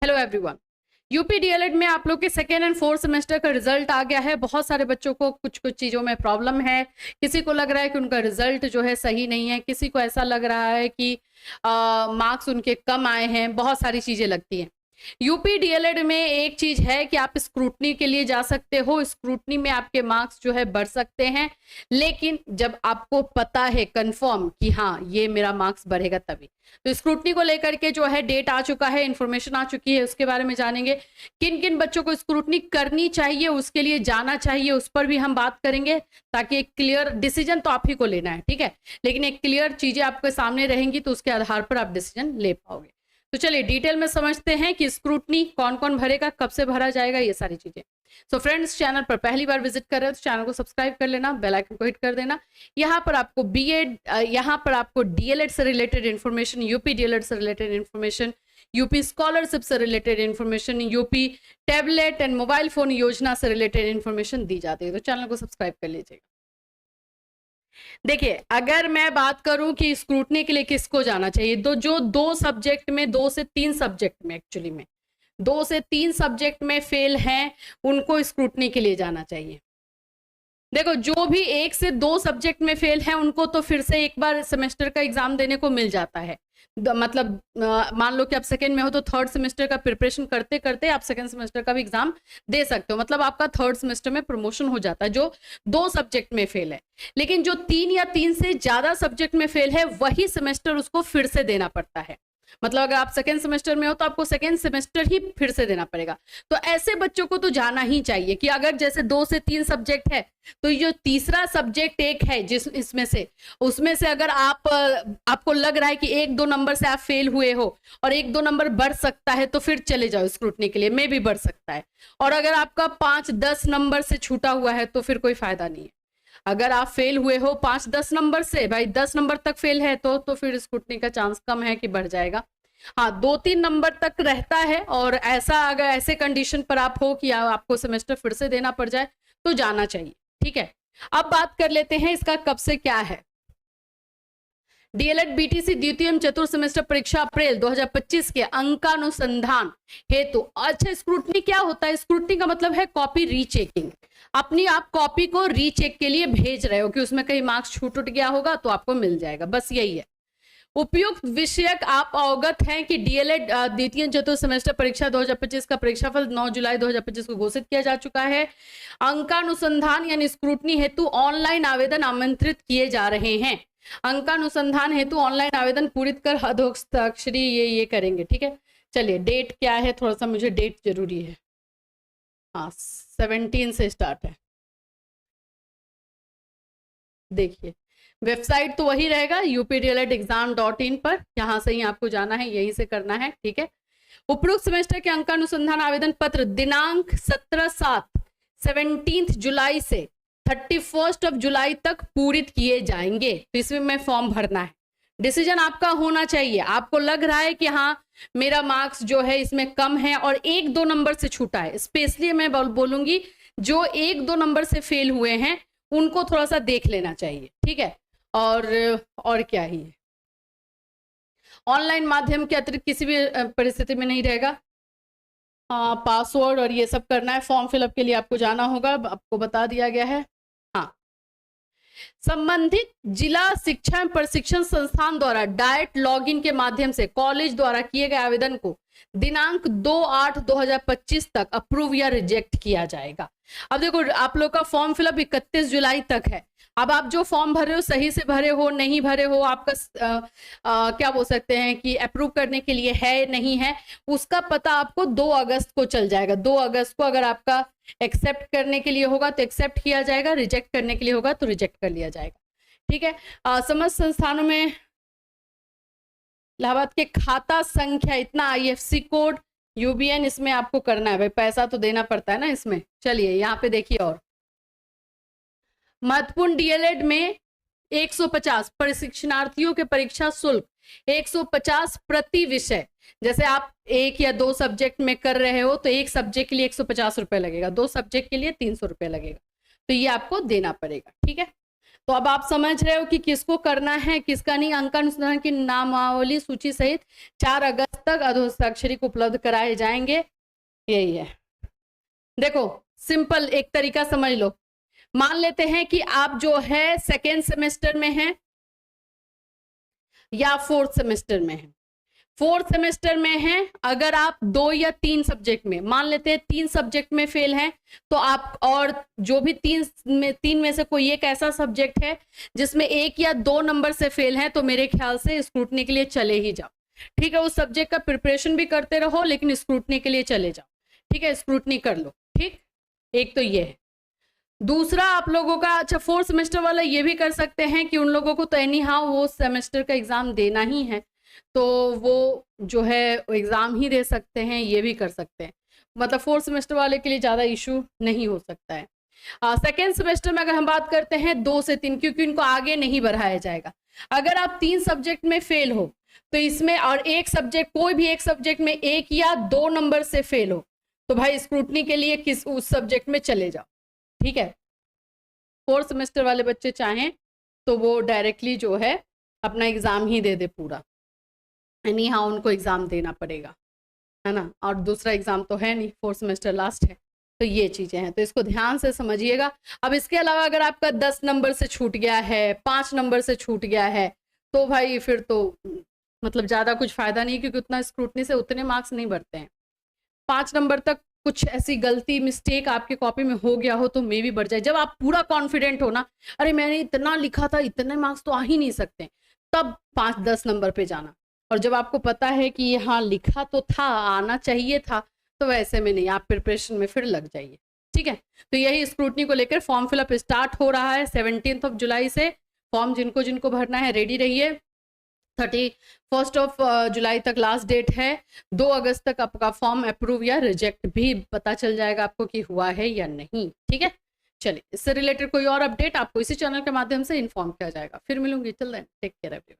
Hello everyone. UP DElEd में आप लोग के सेकेंड एंड फोर्थ सेमेस्टर का रिजल्ट आ गया है। बहुत सारे बच्चों को कुछ कुछ चीज़ों में प्रॉब्लम है। किसी को लग रहा है कि उनका रिजल्ट जो है सही नहीं है, किसी को ऐसा लग रहा है कि मार्क्स उनके कम आए हैं। बहुत सारी चीज़ें लगती हैं। यूपी डीएलएड में एक चीज है कि आप स्क्रूटनी के लिए जा सकते हो, स्क्रूटनी में आपके मार्क्स जो है बढ़ सकते हैं, लेकिन जब आपको पता है कंफर्म कि हाँ ये मेरा मार्क्स बढ़ेगा तभी। तो स्क्रूटनी को लेकर के जो है डेट आ चुका है, इंफॉर्मेशन आ चुकी है, उसके बारे में जानेंगे। किन किन बच्चों को स्क्रूटनी करनी चाहिए, उसके लिए जाना चाहिए, उस पर भी हम बात करेंगे, ताकि एक क्लियर डिसीजन तो आप ही को लेना है, ठीक है, लेकिन एक क्लियर चीजें आपके सामने रहेंगी तो उसके आधार पर आप डिसीजन ले पाओगे। तो चलिए डिटेल में समझते हैं कि स्क्रूटनी कौन कौन भरेगा, कब से भरा जाएगा, ये सारी चीजें। सो फ्रेंड्स, चैनल पर पहली बार विजिट कर रहे हो तो चैनल को सब्सक्राइब कर लेना, बेल आइकन को हिट कर देना। यहाँ पर आपको यहाँ पर आपको डीएलएड से रिलेटेड इन्फॉर्मेशन, यूपी डीएलएड से रिलेटेड इन्फॉर्मेशन, यूपी स्कॉलरशिप से related information, UP tablet and mobile phone योजना से रिलेटेड इन्फॉर्मेशन दी जाती है। तो चैनल को सब्सक्राइब कर लीजिएगा। देखिए, अगर मैं बात करूं कि स्क्रूटनी के लिए किसको जाना चाहिए, तो जो दो सब्जेक्ट में, 2 से 3 सब्जेक्ट में, एक्चुअली में 2 से 3 सब्जेक्ट में फेल हैं, उनको स्क्रूटनी के लिए जाना चाहिए। देखो, जो भी 1 से 2 सब्जेक्ट में फेल हैं उनको तो फिर से एक बार सेमेस्टर का एग्जाम देने को मिल जाता है। मतलब मान लो कि आप सेकेंड में हो तो थर्ड सेमेस्टर का प्रिपरेशन करते करते आप सेकेंड सेमेस्टर का भी एग्जाम दे सकते हो। मतलब आपका थर्ड सेमेस्टर में प्रमोशन हो जाता है जो 2 सब्जेक्ट में फेल है। लेकिन जो 3 या 3 से ज्यादा सब्जेक्ट में फेल है, वही सेमेस्टर उसको फिर से देना पड़ता है। मतलब अगर आप सेकेंड सेमेस्टर में हो तो आपको सेकेंड सेमेस्टर ही फिर से देना पड़ेगा। तो ऐसे बच्चों को तो जाना ही चाहिए कि अगर जैसे 2 से 3 सब्जेक्ट है तो जो तीसरा सब्जेक्ट एक है जिस इसमें से, उसमें से अगर आपको लग रहा है कि 1-2 नंबर से आप फेल हुए हो और 1-2 नंबर बढ़ सकता है, तो फिर चले जाओ स्क्रूटनी के लिए, में भी बढ़ सकता है। और अगर आपका 5-10 नंबर से छूटा हुआ है तो फिर कोई फायदा नहीं है। अगर आप फेल हुए हो 5-10 नंबर से, भाई 10 नंबर तक फेल है तो फिर स्क्रूटनी का चांस कम है कि बढ़ जाएगा। हाँ, 2-3 नंबर तक रहता है, और ऐसा अगर ऐसे कंडीशन पर आप हो कि आपको सेमेस्टर फिर से देना पड़ जाए तो जाना चाहिए, ठीक है। अब बात कर लेते हैं इसका कब से क्या है। डीएलएड बीटीसी द्वितीय एवं चतुर्थ सेमेस्टर परीक्षा अप्रैल 2025 के अंकानुसंधान हेतु। अच्छा, स्क्रूटनी क्या होता है? स्क्रूटनी का मतलब है कॉपी रीचेकिंग। अपनी आप कॉपी को रीचेक के लिए भेज रहे हो कि उसमें कहीं मार्क्स छूट गया होगा तो आपको मिल जाएगा, बस यही है। उपयुक्त विषयक आप अवगत हैं कि डीएलएड द्वितीय चतुर्थ सेमेस्टर परीक्षा 2025 का परीक्षाफल 9 जुलाई 2025 को घोषित किया जा चुका है। अंकानुसंधान यानी स्क्रूटनी हेतु ऑनलाइन आवेदन आमंत्रित किए जा रहे हैं। अंकानुसंधान हेतु ऑनलाइन आवेदन पूरित कर हस्ताक्षरी ये करेंगे, ठीक है। चलिए, डेट क्या है, थोड़ा सा मुझे डेट जरूरी है। हाँ, 17 से स्टार्ट है। देखिए, वेबसाइट तो वही रहेगा updledexam.in पर, यहां से ही आपको जाना है, यहीं से करना है, ठीक है। उपरोक्त सेमेस्टर के अंकानुसंधान आवेदन पत्र दिनांक 17 जुलाई से 31 जुलाई तक पूरित किए जाएंगे। तो इसमें फॉर्म भरना है, डिसीजन आपका होना चाहिए। आपको लग रहा है कि हाँ मेरा मार्क्स जो है इसमें कम है और 1-2 नंबर से छूटा है, स्पेशली मैं बोलूंगी जो 1-2 नंबर से फेल हुए हैं उनको थोड़ा सा देख लेना चाहिए, ठीक है। और क्या ही है, ऑनलाइन माध्यम के अतिरिक्त किसी भी परिस्थिति में नहीं रहेगा। हाँ, पासवर्ड और ये सब करना है। फॉर्म फिलअप के लिए आपको जाना होगा, आपको बता दिया गया है। हाँ, संबंधित जिला शिक्षा एवं प्रशिक्षण संस्थान द्वारा डायरेक्ट लॉगिन के माध्यम से कॉलेज द्वारा किए गए आवेदन को दिनांक 2/8/2025 तक अप्रूव या रिजेक्ट किया जाएगा। अब देखो, आप लोग का फॉर्म फिलअप 31 जुलाई तक है। अब आप जो फॉर्म भर रहे हो सही से भरे हो, नहीं भरे हो, आपका क्या बोल सकते हैं कि अप्रूव करने के लिए है नहीं है, उसका पता आपको 2 अगस्त को चल जाएगा। 2 अगस्त को अगर आपका एक्सेप्ट करने के लिए होगा तो एक्सेप्ट किया जाएगा, रिजेक्ट करने के लिए होगा तो रिजेक्ट कर लिया जाएगा, ठीक है। समस्त संस्थानों में इलाहाबाद के खाता संख्या इतना, आईएफसी कोड, यूबीएन इसमें आपको करना है, भाई पैसा तो देना पड़ता है ना इसमें। चलिए यहाँ पे देखिए, और महत्वपूर्ण डीएलएड में 150 प्रशिक्षणार्थियों के परीक्षा शुल्क 150 प्रति विषय। जैसे आप 1 या 2 सब्जेक्ट में कर रहे हो तो एक सब्जेक्ट के लिए 150 रुपए लगेगा, 2 सब्जेक्ट के लिए 300 रुपए लगेगा, तो ये आपको देना पड़ेगा, ठीक है। तो अब आप समझ रहे हो कि किसको करना है किसका नहीं। अंकानुसंधान की नामावली सूची सहित 4 अगस्त तक अधोक्षरिक उपलब्ध कराए जाएंगे। यही है। देखो सिंपल एक तरीका समझ लो। मान लेते हैं कि आप जो है सेकेंड सेमेस्टर में हैं या फोर्थ सेमेस्टर में हैं। फोर्थ सेमेस्टर में हैं, अगर आप 2 या 3 सब्जेक्ट में, मान लेते हैं 3 सब्जेक्ट में फेल हैं, तो आप, और जो भी 3 में से कोई एक ऐसा सब्जेक्ट है जिसमें 1 या 2 नंबर से फेल हैं, तो मेरे ख्याल से स्क्रूटनी के लिए चले ही जाओ। ठीक है, उस सब्जेक्ट का प्रिपरेशन भी करते रहो लेकिन स्क्रूटनी के लिए चले जाओ। ठीक है, स्क्रूटनी कर लो। ठीक, एक तो ये है। दूसरा आप लोगों का, अच्छा फोर्थ सेमेस्टर वाला ये भी कर सकते हैं कि उन लोगों को तो एनी हाउ वो सेमेस्टर का एग्जाम देना ही है, तो वो जो है एग्जाम ही दे सकते हैं, ये भी कर सकते हैं। मतलब फोर्थ सेमेस्टर वाले के लिए ज़्यादा इशू नहीं हो सकता है। सेकेंड सेमेस्टर में अगर हम बात करते हैं 2 से 3, क्योंकि इनको आगे नहीं बढ़ाया जाएगा। अगर आप 3 सब्जेक्ट में फेल हो तो इसमें, और एक सब्जेक्ट, कोई भी एक सब्जेक्ट में 1 या 2 नंबर से फेल हो, तो भाई स्क्रूटनी के लिए उस सब्जेक्ट में चले जाओ। ठीक है, फोर्थ सेमेस्टर वाले बच्चे चाहें तो वो डायरेक्टली जो है अपना एग्जाम ही दे दे पूरा, यानी हाँ उनको एग्जाम देना पड़ेगा, है ना। और दूसरा एग्जाम तो है नहीं, फोर्थ सेमेस्टर लास्ट है। तो ये चीजें हैं, तो इसको ध्यान से समझिएगा। अब इसके अलावा अगर आपका 10 नंबर से छूट गया है, 5 नंबर से छूट गया है, तो भाई फिर तो मतलब ज़्यादा कुछ फायदा नहीं, क्योंकि उतना स्क्रूटनी से उतने मार्क्स नहीं बढ़ते हैं। 5 नंबर तक कुछ ऐसी गलती मिस्टेक आपके कॉपी में हो गया हो तो मे भी बढ़ जाए। जब आप पूरा कॉन्फिडेंट हो ना, अरे मैंने इतना लिखा था, इतने मार्क्स तो आ ही नहीं सकते, तब 5-10 नंबर पे जाना। और जब आपको पता है कि ये हाँ लिखा तो था, आना चाहिए था, तो वैसे में नहीं, आप प्रिपरेशन में फिर लग जाइए। ठीक है, तो यही स्क्रूटनी को लेकर फॉर्म फिलअप स्टार्ट हो रहा है 17 जुलाई से। फॉर्म जिनको जिनको भरना है रेडी रहिए। 31 जुलाई तक लास्ट डेट है। 2 अगस्त तक आपका फॉर्म अप्रूव या रिजेक्ट भी पता चल जाएगा आपको कि हुआ है या नहीं। ठीक है, चलिए इससे रिलेटेड कोई और अपडेट आपको इसी चैनल के माध्यम से इन्फॉर्म किया जाएगा। फिर मिलूंगी, till then take care everyone.